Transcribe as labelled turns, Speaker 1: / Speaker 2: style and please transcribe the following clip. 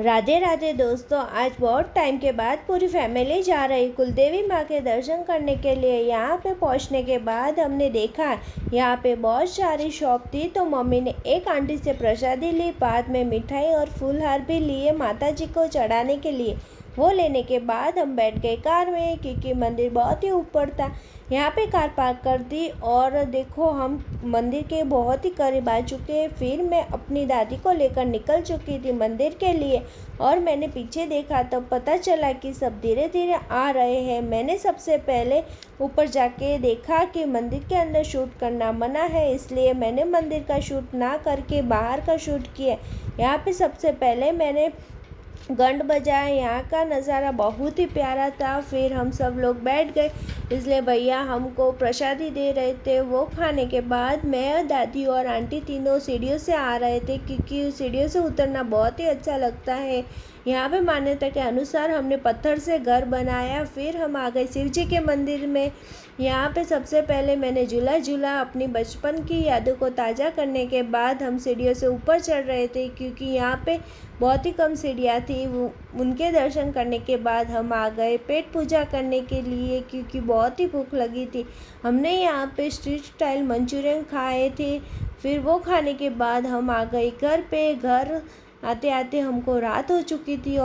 Speaker 1: राधे राधे दोस्तों, आज बहुत टाइम के बाद पूरी फैमिली जा रही कुलदेवी माँ के दर्शन करने के लिए। यहाँ पे पहुँचने के बाद हमने देखा यहाँ पे बहुत सारी शॉप थी, तो मम्मी ने एक आंटी से प्रसादी ली, बाद में मिठाई और फूलहार भी लिए माता जी को चढ़ाने के लिए। वो लेने के बाद हम बैठ गए कार में, क्योंकि मंदिर बहुत ही ऊपर था। यहाँ पे कार पार्क कर दी और देखो हम मंदिर के बहुत ही करीब आ चुके हैं। फिर मैं अपनी दादी को लेकर निकल चुकी थी मंदिर के लिए, और मैंने पीछे देखा तो पता चला कि सब धीरे धीरे आ रहे हैं। मैंने सबसे पहले ऊपर जाके देखा कि मंदिर के अंदर शूट करना मना है, इसलिए मैंने मंदिर का शूट ना करके बाहर का शूट किया। यहाँ पे सबसे पहले मैंने घंट बजाया। यहाँ का नज़ारा बहुत ही प्यारा था। फिर हम सब लोग बैठ गए, इसलिए भैया हमको प्रसादी दे रहे थे। वो खाने के बाद मैं, दादी और आंटी तीनों सीढ़ियों से आ रहे थे, क्योंकि सीढ़ियों से उतरना बहुत ही अच्छा लगता है। यहाँ पे मान्यता के अनुसार हमने पत्थर से घर बनाया। फिर हम आ गए शिव जी के मंदिर में। यहाँ पे सबसे पहले मैंने झूला झूला, अपनी बचपन की यादों को ताज़ा करने के बाद हम सीढ़ियों से ऊपर चढ़ रहे थे, क्योंकि यहाँ पे बहुत ही कम सीढ़ियाँ थी। उनके दर्शन करने के बाद हम आ गए पेट पूजा करने के लिए, क्योंकि बहुत ही भूख लगी थी। हमने यहाँ पे स्ट्रीट स्टाइल मंचूरियन खाए थे। फिर वो खाने के बाद हम आ गए घर पे। घर आते आते हमको रात हो चुकी थी।